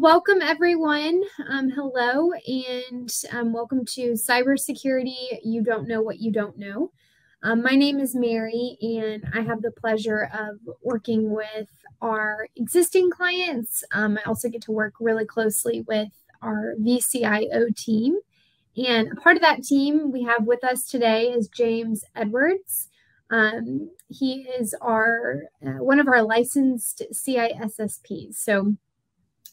welcome everyone. Hello, and welcome to Cybersecurity. You don't know what you don't know. My name is Mary, and I have the pleasure of working with our existing clients. I also get to work really closely with our vCIO team. And a part of that team we have with us today is James Edwards. He is one of our licensed CISSPs. So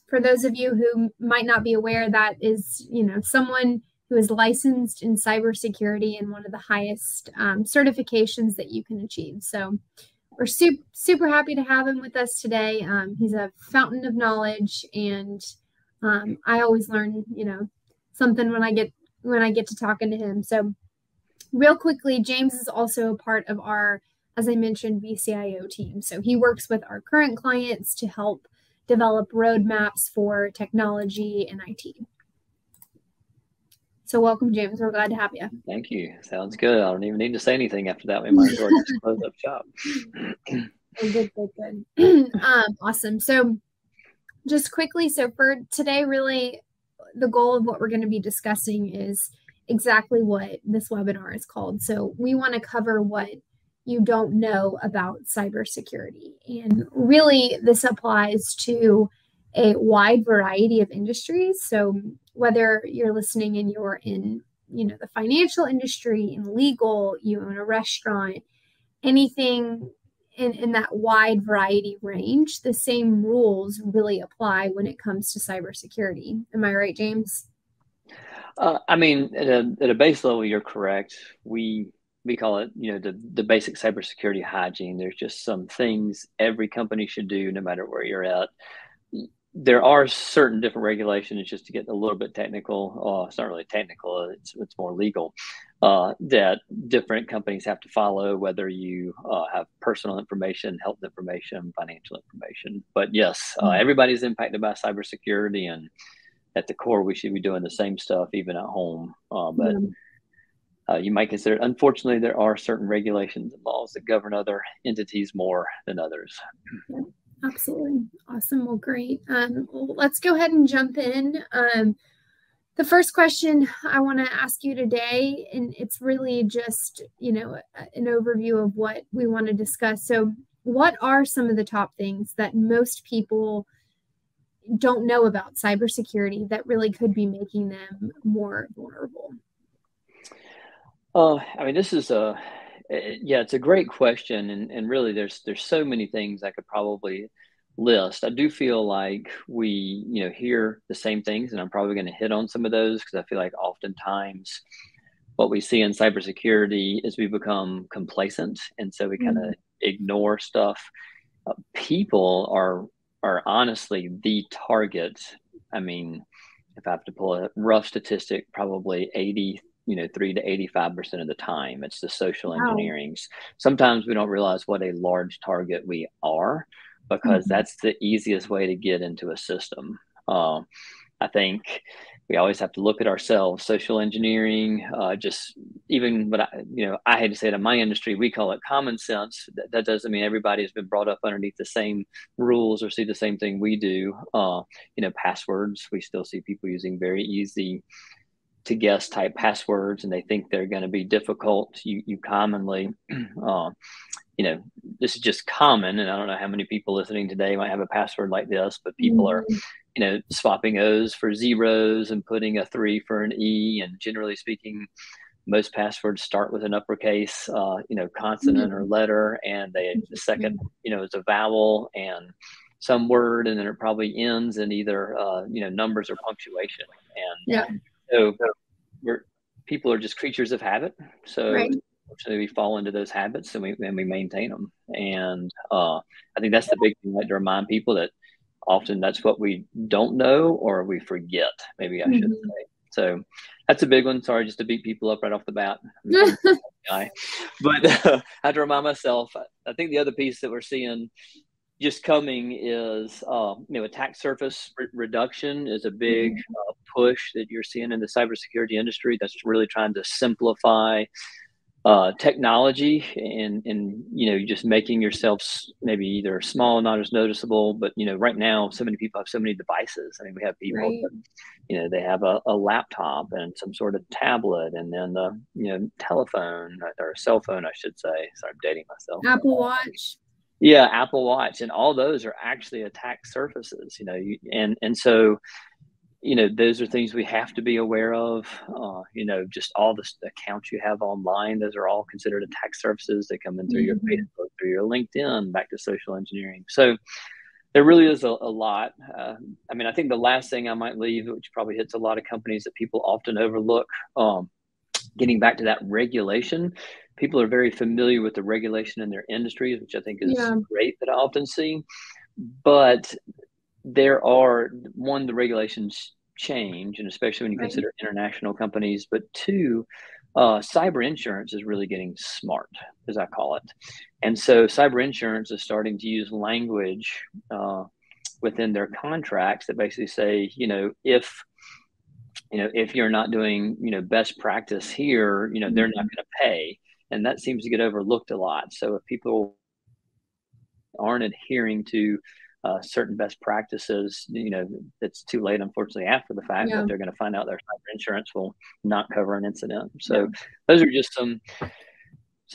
for those of you who might not be aware, that is, someone who is licensed in cybersecurity and one of the highest certifications that you can achieve. So we're super happy to have him with us today. He's a fountain of knowledge, and I always learn, something when I get to talking to him. So real quickly, James is also a part of our, as I mentioned, vCIO team. So he works with our current clients to help develop roadmaps for technology and IT. So welcome, James. We're glad to have you. Thank you. Sounds good. I don't even need to say anything after that. We might as well just close up shop. Good. Awesome. So just quickly, so for today, really, the goal of what we're going to be discussing is exactly what this webinar is called. So we want to cover what you don't know about cybersecurity. And really, this applies to a wide variety of industries. So whether you're listening and you're in, the financial industry, in legal, you own a restaurant, anything in that wide variety range, the same rules really apply when it comes to cybersecurity. Am I right, James? I mean, at a base level, you're correct. We call it, the basic cybersecurity hygiene. There's just some things every company should do, no matter where you're at. There are certain different regulations, just to get a little bit technical. It's not really technical; it's more legal. That different companies have to follow, whether you have personal information, health information, financial information. But yes, everybody's impacted by cybersecurity, and at the core, we should be doing the same stuff even at home. You might consider, unfortunately, there are certain regulations and laws that govern other entities more than others. Yeah, absolutely. Awesome. Well, great. Let's go ahead and jump in. The first question I want to ask you today, and it's really just, an overview of what we want to discuss. So what are some of the top things that most people don't know about cybersecurity that really could be making them more vulnerable? I mean, this is it's a great question, and really, there's so many things I could probably list. I do feel like we, hear the same things, and I'm probably going to hit on some of those because I feel like oftentimes what we see in cybersecurity is we become complacent, and so we kind of ignore stuff. People are honestly the target. I mean, if I have to pull a rough statistic, probably 3 to 85% of the time, it's the social engineerings. Sometimes we don't realize what a large target we are, because that's the easiest way to get into a system. I think we always have to look at ourselves. Social engineering, just even what I hate to say it, in my industry, we call it common sense. That doesn't mean everybody has been brought up underneath the same rules or see the same thing we do. Passwords, we still see people using very easy to guess type passwords, and they think they're going to be difficult. You commonly, this is just common, and I don't know how many people listening today might have a password like this, but people are, swapping O's for zeros and putting a 3 for an E. And generally speaking, most passwords start with an uppercase, consonant or letter, and the second, is a vowel and some word, and then it probably ends in either, numbers or punctuation. And so people are just creatures of habit. So unfortunately, we fall into those habits, and we maintain them. And I think that's the big thing. I like to remind people that often that's what we don't know, or we forget, maybe I should say. So that's a big one. Sorry, just to beat people up right off the bat. But I have to remind myself. I think the other piece that we're seeing just coming is, attack surface reduction is a big push that you're seeing in the cybersecurity industry. That's really trying to simplify technology and just making yourself maybe either small, not as noticeable. But right now, so many people have so many devices. I mean, we have people Right. that they have a laptop and some sort of tablet, and then the telephone or cell phone, I should say. Sorry, I'm dating myself. Apple Watch. Yeah, Apple Watch, and all those are actually attack surfaces. And so those are things we have to be aware of. Just all the accounts you have online, those are all considered attack surfaces. They come in through your Mhm. Facebook, through your LinkedIn, back to social engineering. So there really is a lot. I mean, I think the last thing I might leave, which probably hits a lot of companies that people often overlook, getting back to that regulation. People are very familiar with the regulation in their industries, which I think is Yeah. great that I often see. But the regulations change, and especially when you Right. consider international companies. But two, cyber insurance is really getting smart, as I call it. And so cyber insurance is starting to use language within their contracts that basically say, if you're not doing, best practice here, they're not Mhm. going to pay. And that seems to get overlooked a lot. So if people aren't adhering to certain best practices, it's too late, unfortunately, after the fact that Yeah. they're going to find out their cyber insurance will not cover an incident. Yeah. So those are just some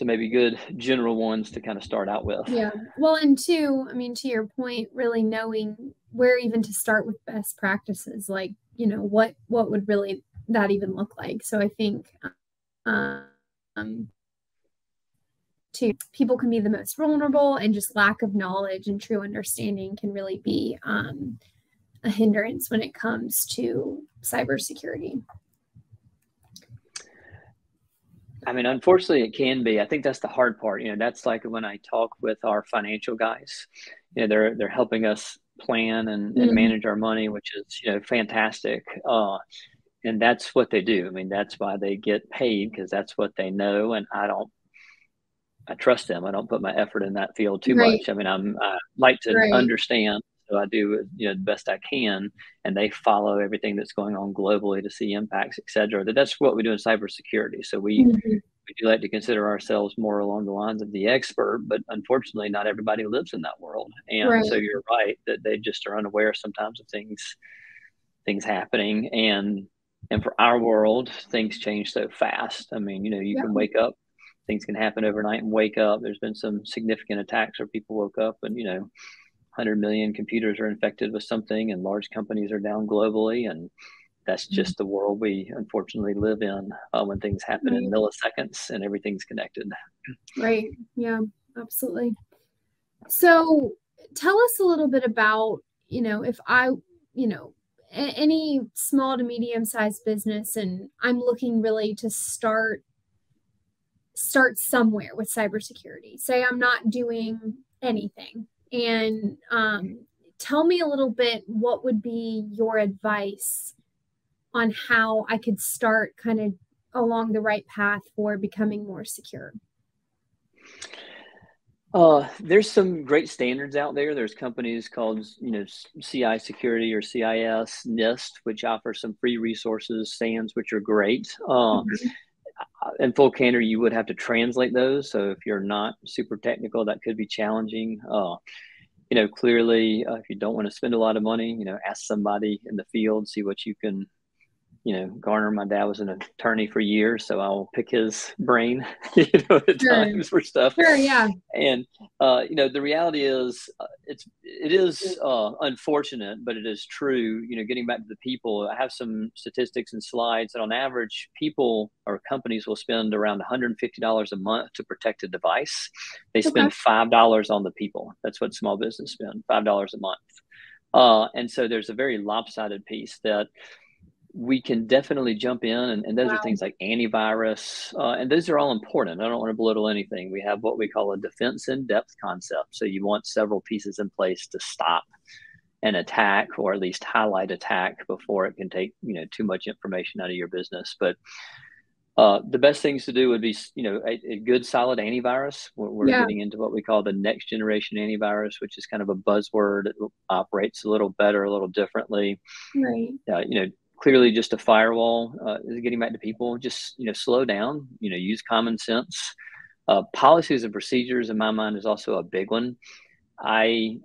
maybe good general ones to kind of start out with. Yeah. Well, and two, I mean, to your point, really knowing where even to start with best practices, like, what would really that even look like? So I think um to people can be the most vulnerable, and just lack of knowledge and true understanding can really be a hindrance when it comes to cybersecurity. I mean, unfortunately, it can be. I think that's the hard part. That's like when I talk with our financial guys. They're helping us plan and Mm, manage our money, which is fantastic. And that's what they do. I mean, that's why they get paid, because that's what they know. And I trust them. I don't put my effort in that field too right, much. I mean, I like to right. understand, so I do the best I can, and they follow everything that's going on globally to see impacts, et cetera. That's what we do in cybersecurity. So Mhm. we do like to consider ourselves more along the lines of the expert, but unfortunately, not everybody lives in that world. And so Right. you're right that they just are unaware sometimes of things happening. And for our world, things change so fast. I mean, you Yeah. can wake up, things can happen overnight and wake up. There's been some significant attacks where people woke up and 100 million computers are infected with something, and large companies are down globally. And that's just the world we unfortunately live in, when things happen in Right. milliseconds and everything's connected. Right. Yeah, absolutely. So tell us a little bit about, if I, any small to medium sized business, and I'm looking really to start somewhere with cybersecurity. Say I'm not doing anything. And tell me a little bit, what would be your advice on how I could start kind of along the right path for becoming more secure? There's some great standards out there. There's companies called, CI Security or CIS, NIST, which offer some free resources, SANS, which are great. Mhm. In full candor, you would have to translate those. So if you're not super technical, that could be challenging. Clearly, if you don't want to spend a lot of money, ask somebody in the field, see what you can garner. My dad was an attorney for years, so I'll pick his brain, at Sure. times for stuff. Sure. Yeah. And the reality is, it is unfortunate, but it is true. Getting back to the people, I have some statistics and slides that on average, people or companies will spend around $150 a month to protect a device. They Okay. spend $5 on the people. That's what small business spend, $5 a month. And so there's a very lopsided piece that we can definitely jump in, and those are Wow. things like antivirus, and those are all important. I don't want to belittle anything. We have what we call a defense in depth concept. So you want several pieces in place to stop an attack, or at least highlight attack before it can take too much information out of your business. But the best things to do would be, a good solid antivirus. We're Yeah. getting into what we call the next generation antivirus, which is kind of a buzzword. It operates a little better, a little differently. Right. clearly just a firewall. Is getting back to people, just, slow down, use common sense. Policies and procedures in my mind is also a big one. I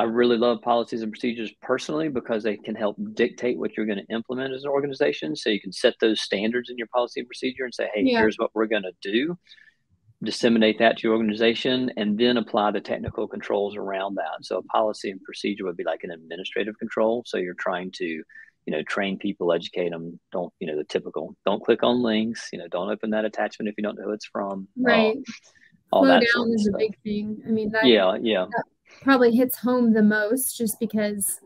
really love policies and procedures personally because they can help dictate what you're going to implement as an organization. So you can set those standards in your policy and procedure and say, hey, Yeah. here's what we're going to do, disseminate that to your organization, and then apply the technical controls around that. So a policy and procedure would be like an administrative control. So you're trying to, train people, educate them. Don't, the typical, don't click on links, don't open that attachment if you don't know who it's from. Right. All Slow that down sort of is a stuff. big thing. I mean, that Yeah. that probably hits home the most, just because,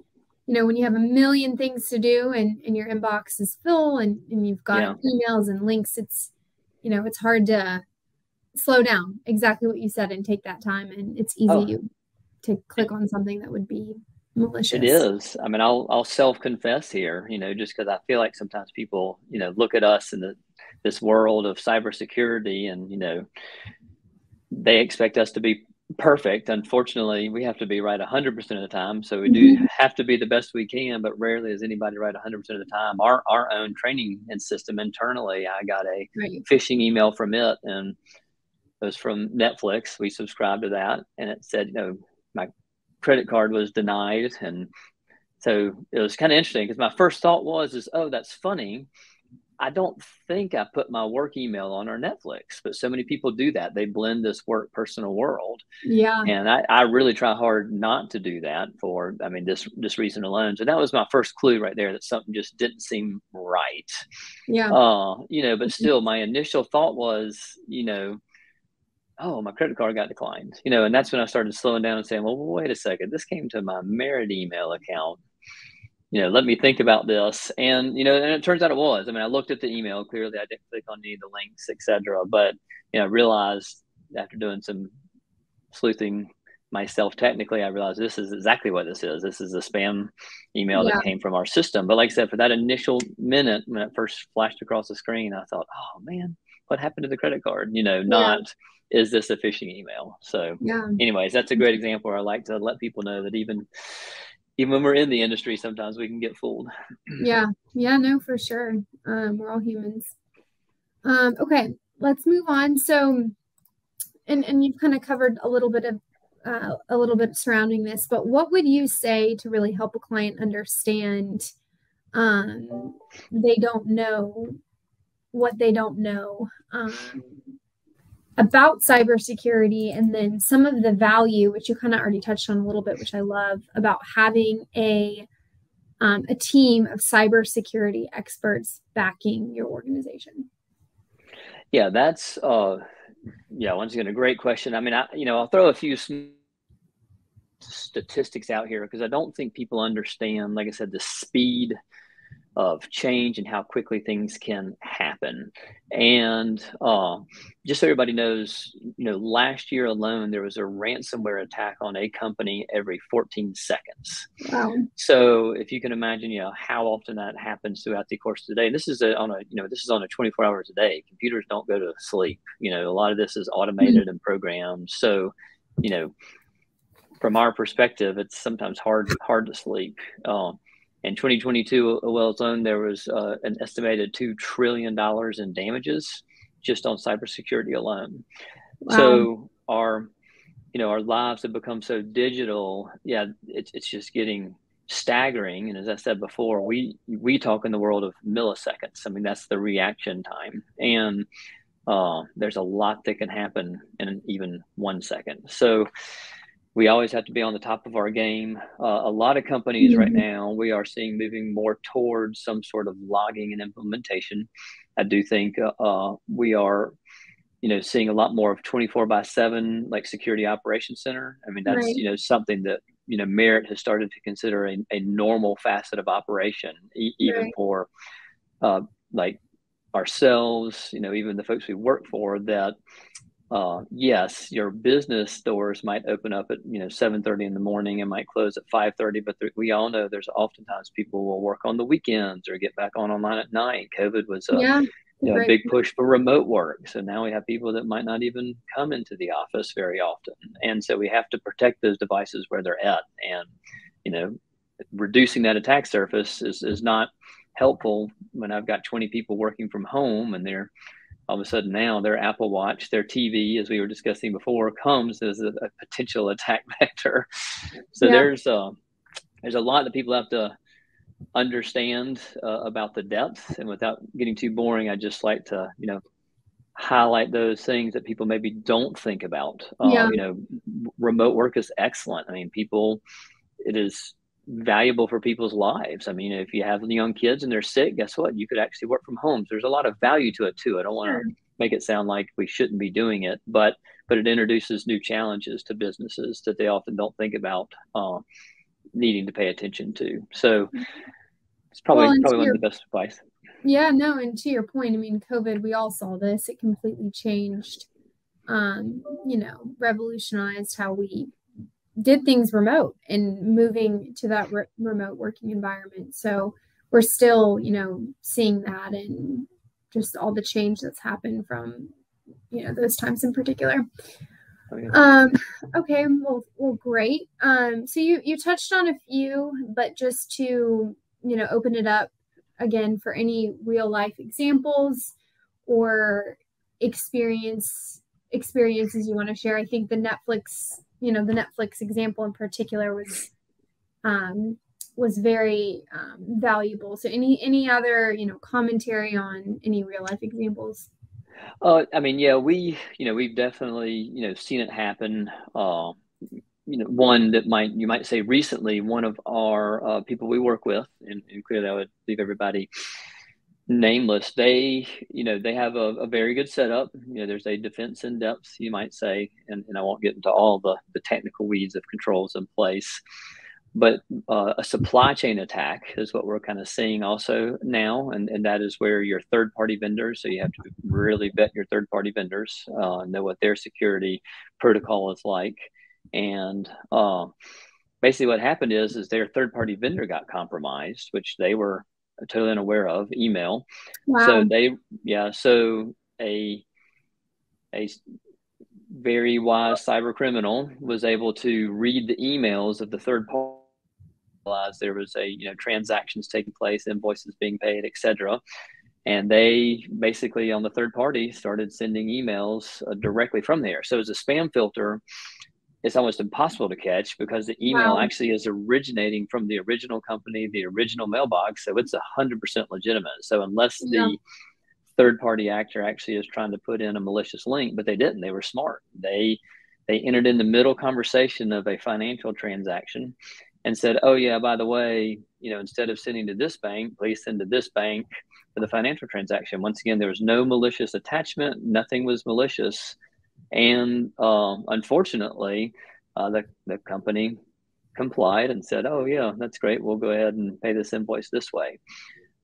when you have a million things to do and your inbox is full and you've got emails and links, it's hard to slow down. Exactly what you said, and take that time. And it's easy to click on something that would be malicious. It is. I mean, I'll self-confess here, just because I feel like sometimes people, look at us in this world of cybersecurity, and they expect us to be perfect. Unfortunately, we have to be right 100% of the time. So we do have to be the best we can, but rarely is anybody right 100% of the time. Our own training and system internally, I got a phishing email from it, and it was from Netflix. We subscribed to that, and it said, my credit card was denied. And so it was kind of interesting because my first thought was, oh, that's funny. I don't think I put my work email on our Netflix, but so many people do that. They blend this work personal world. Yeah. And I really try hard not to do that for, this reason alone. So that was my first clue right there, that something just didn't seem right. Yeah. But still my initial thought was, oh, my credit card got declined, and that's when I started slowing down and saying, well, wait a second, this came to my Merit email account. Let me think about this. And, and it turns out it was. I looked at the email. Clearly, I didn't click on any of the links, etc. But, I realized after doing some sleuthing myself technically, I realized this is exactly what this is. This is a spam email that came from our system. But like I said, for that initial minute, when it first flashed across the screen, I thought, oh, man, what happened to the credit card? Not, is this a phishing email? So anyways, that's a great example where I like to let people know that even when we're in the industry, sometimes we can get fooled. Yeah, no, for sure. We're all humans. Okay, let's move on. So, and you've kind of covered a little bit surrounding this, but what would you say to really help a client understand they don't know what they don't know about cybersecurity, and then some of the value, which you kind of already touched on a little bit, which I love, about having a team of cybersecurity experts backing your organization? Yeah, that's once again a great question. I'll throw a few statistics out here because I don't think people understand, like I said, the speed of change and how quickly things can happen. And just so everybody knows, last year alone, there was a ransomware attack on a company every 14 seconds. Wow. So if you can imagine, how often that happens throughout the course of the day. And this is on a 24 hours a day. Computers don't go to sleep. A lot of this is automated and programmed. So, from our perspective, it's sometimes hard to sleep. In 2022 alone, there was an estimated $2 trillion in damages just on cybersecurity alone. Wow. So our lives have become so digital. Yeah, it's just getting staggering. And as I said before, we talk in the world of milliseconds. That's the reaction time. And there's a lot that can happen in even 1 second. So we always have to be on the top of our game. A lot of companies right now, we are seeing moving more towards some sort of logging and implementation. I do think we are, seeing a lot more of 24/7, like security operations center. That's, something that, Merit has started to consider a normal facet of operation, even for like ourselves, even the folks we work for, that yes, your business doors might open up at 7:30 in the morning and might close at 5:30, but we all know there's oftentimes people will work on the weekends or get back online at night. COVID was a big push for remote work, so now we have people that might not even come into the office very often, and so we have to protect those devices where they're at. And reducing that attack surface is not helpful when I've got 20 people working from home and they're all of a sudden now their Apple Watch, their TV, as we were discussing before, comes as a potential attack vector. So Yeah. there's a lot that people have to understand about the depth. And without getting too boring, I just like to, highlight those things that people maybe don't think about. Yeah. Remote work is excellent. I mean, it is valuable for people's lives. I mean, if you have young kids and they're sick, guess what? You could actually work from home. There's a lot of value to it too. I don't want to make it sound like we shouldn't be doing it, but it introduces new challenges to businesses that they often don't think about needing to pay attention to. So it's probably one of the best advice. Yeah, no, and to your point, I mean, COVID, we all saw this. It completely changed, revolutionized how we did things remote and moving to that remote working environment. So we're still, seeing that and just all the change that's happened from, those times in particular. Oh, yeah. Okay, well, great. So you touched on a few, but just to, open it up again for any real life examples or experiences you want to share. I think the Netflix example in particular was very valuable. So any other, commentary on any real life examples? I mean, yeah, we've definitely, seen it happen. One that you might say recently, one of our people we work with, and clearly I would leave everybody nameless. They have a very good setup. There's a defense in depth, you might say, and I won't get into all the technical weeds of controls in place. But a supply chain attack is what we're kind of seeing also now, and that is where your third-party vendors. So you have to really vet your third-party vendors, know what their security protocol is like, and basically what happened is their third-party vendor got compromised, which they were totally unaware of. Email. Wow. So a very wise cyber criminal was able to read the emails of the third party. There was transactions taking place, invoices being paid, etc. And they basically on the third party started sending emails directly from there. So as a spam filter, it's almost impossible to catch because the email actually is originating from the original company, the original mailbox. So it's 100% legitimate. So unless the third party actor actually is trying to put in a malicious link, but they didn't, they were smart. They entered in the middle conversation of a financial transaction and said, oh yeah, by the way, instead of sending to this bank, please send to this bank for the financial transaction. Once again, there was no malicious attachment. Nothing was malicious. And unfortunately, the company complied and said, oh yeah, that's great. We'll go ahead and pay this invoice this way.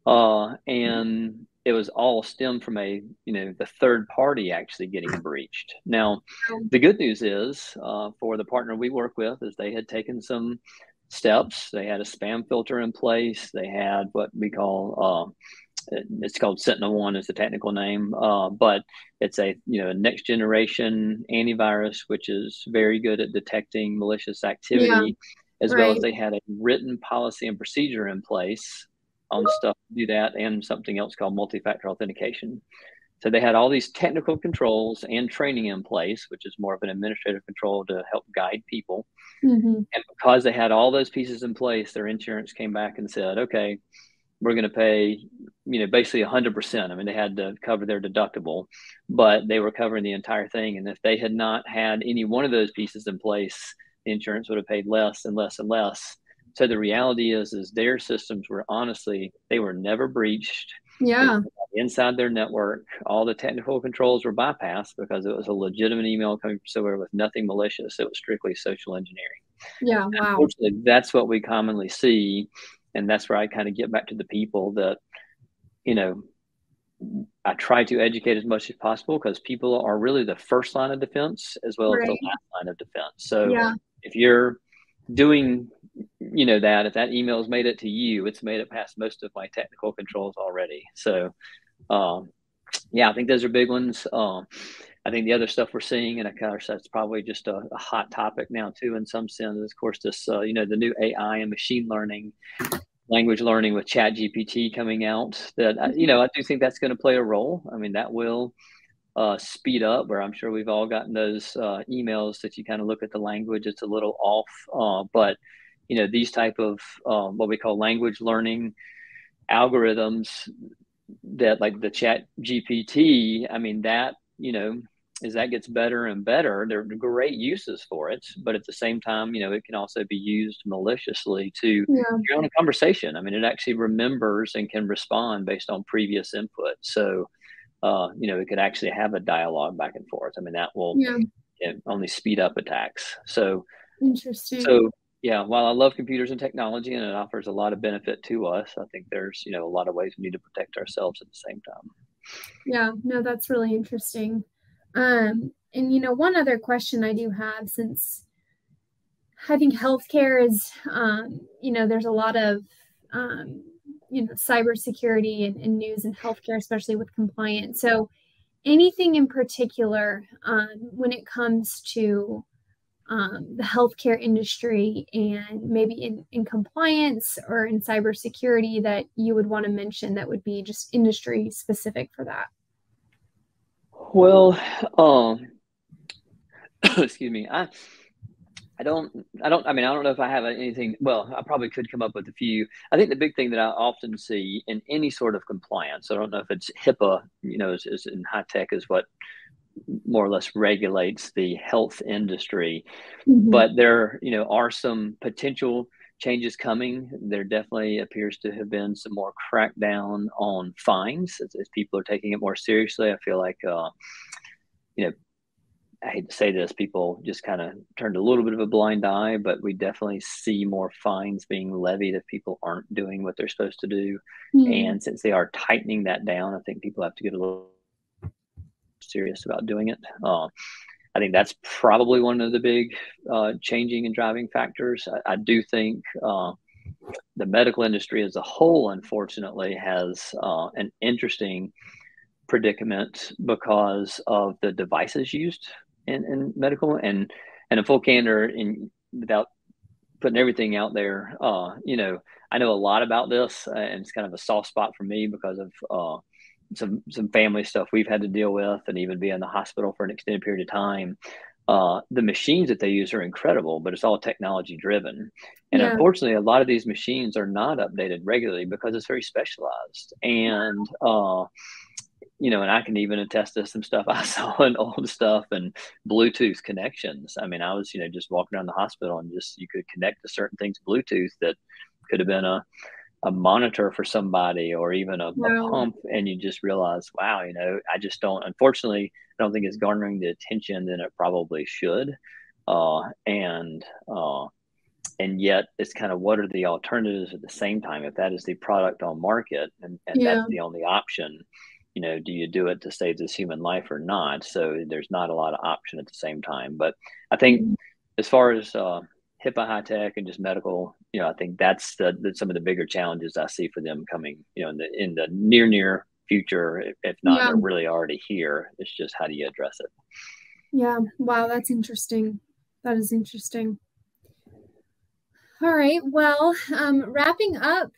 And it was all stemmed from the third party actually getting breached. Now, the good news is for the partner we work with is they had taken some steps. They had a spam filter in place. They had what we call it's called SentinelOne is the technical name, but it's a next generation antivirus, which is very good at detecting malicious activity, as well as they had a written policy and procedure in place on stuff to do that, and something else called multi-factor authentication. So they had all these technical controls and training in place, which is more of an administrative control to help guide people. And because they had all those pieces in place, their insurance came back and said, okay, we're going to pay, basically 100%. I mean, they had to cover their deductible, but they were covering the entire thing. And if they had not had any one of those pieces in place, the insurance would have paid less and less and less. So the reality is their systems were they were never breached. Yeah. Inside their network, all the technical controls were bypassed because it was a legitimate email coming from somewhere with nothing malicious. It was strictly social engineering. Yeah. Wow. Unfortunately, that's what we commonly see. And that's where I kind of get back to the people that, I try to educate as much as possible because people are really the first line of defense as well as the last line of defense. So if you're doing, that, if that email's made it to you, it's made it past most of my technical controls already. So, I think those are big ones. I I think the other stuff we're seeing, and of course that's probably just a hot topic now too, in some sense, is of course this, you know, the new AI and machine learning, language learning with Chat GPT coming out. That you know, I do think that's going to play a role. I mean, that will speed up. Where I'm sure we've all gotten those emails that you kind of look at the language, it's a little off, but you know, these type of what we call language learning algorithms, that like the Chat GPT, I mean, that, you know, as that gets better and better, there are great uses for it. But at the same time, you know, it can also be used maliciously to Yeah. carry on a conversation. I mean, it actually remembers and can respond based on previous input. So, you know, it could actually have a dialogue back and forth. I mean, that will, Yeah. you know, only speed up attacks. So, Interesting. so yeah, while I love computers and technology and it offers a lot of benefit to us, I think there's, you know, a lot of ways we need to protect ourselves at the same time. Yeah, no, that's really interesting. And you know, one other question I do have, since I think healthcare is, you know, there's a lot of, you know, cybersecurity and news in healthcare, especially with compliance. So anything in particular, when it comes to the healthcare industry and maybe in compliance or in cybersecurity that you would want to mention that would be just industry specific for that? Well, excuse me. I mean, I don't know if I have anything. Well, I probably could come up with a few. I think the big thing that I often see in any sort of compliance, I don't know if it's HIPAA, you know, is in high tech is what more or less regulates the health industry. Mm-hmm. But there, you know, are some potential changes coming. There definitely appears to have been some more crackdown on fines as people are taking it more seriously. I feel like, you know, I hate to say this, people just kind of turned a little bit of a blind eye, but we definitely see more fines being levied if people aren't doing what they're supposed to do. Hmm. And since they are tightening that down, I think people have to get a little serious about doing it. I think that's probably one of the big changing and driving factors. I do think the medical industry as a whole, unfortunately, has an interesting predicament because of the devices used in medical, and in full candor, in without putting everything out there, you know, I know a lot about this, and it's kind of a soft spot for me because of some family stuff we've had to deal with, and even be in the hospital for an extended period of time. The machines that they use are incredible, but it's all technology driven. And Yeah. unfortunately, a lot of these machines are not updated regularly because it's very specialized. And you know, and I can even attest to some stuff I saw in old stuff and Bluetooth connections. I mean, I was, you know, just walking around the hospital and just you could connect to certain things Bluetooth that could have been a monitor for somebody or even a Wow. pump, and you just realize, wow, you know, I just don't, unfortunately, I don't think it's garnering the attention that it probably should. Uh, and uh, and yet it's kind of what are the alternatives at the same time if that is the product on market, and that's Yeah. the only option, you know, do you do it to save this human life or not? So there's not a lot of option at the same time. But I think Mhm. as far as HIPAA, high tech, and just medical, you know, I think that's some of the bigger challenges I see for them coming, you know, in the near future, if not, Yeah. they're really already here. It's just how do you address it? Yeah. Wow, that's interesting. That is interesting. All right. Well, wrapping up,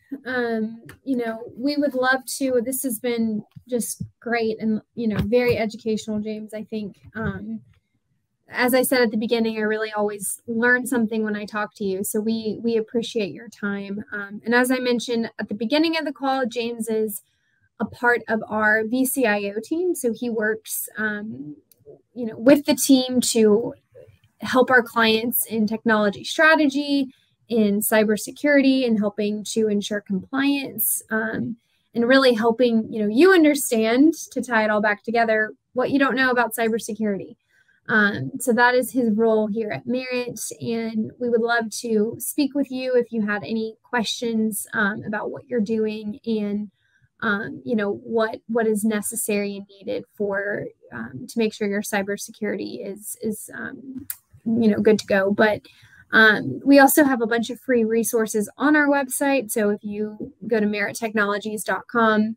you know, we would love to. This has been just great and, you know, very educational, James. I think, as I said at the beginning, I really always learn something when I talk to you. So we appreciate your time. And as I mentioned at the beginning of the call, James is a part of our vCIO team. So he works, you know, with the team to help our clients in technology strategy, in cybersecurity, and helping to ensure compliance, and really helping, you know, you understand, to tie it all back together, what you don't know about cybersecurity. So that is his role here at Merit, and we would love to speak with you if you had any questions about what you're doing and you know, what is necessary and needed for to make sure your cybersecurity is you know, good to go. But we also have a bunch of free resources on our website. So if you go to merittechnologies.com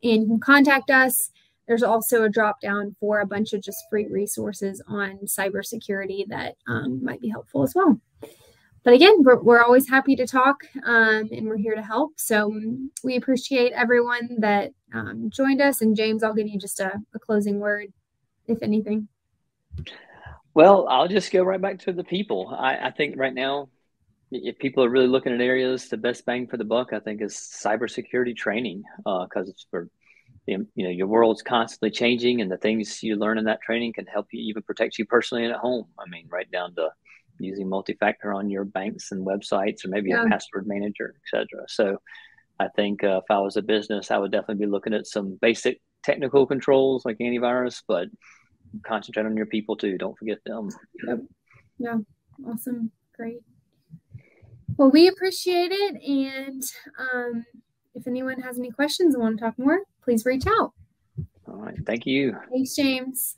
and you can contact us, there's also a drop down for a bunch of just free resources on cybersecurity that might be helpful as well. But again, we're always happy to talk, and we're here to help. So we appreciate everyone that joined us. And James, I'll give you just a closing word, if anything. Well, I'll just go right back to the people. I think right now, if people are really looking at areas, the best bang for the buck, I think, is cybersecurity training, because it's for your world's constantly changing, and the things you learn in that training can help you even protect you personally and at home. I mean, right down to using multi-factor on your banks and websites, or maybe a password manager, etc. So I think if I was a business, I would definitely be looking at some basic technical controls like antivirus, but concentrate on your people too. Don't forget them. Yep. Yeah. Awesome. Great. Well, we appreciate it. And if anyone has any questions and want to talk more, please reach out. All right. Thank you. Thanks, James.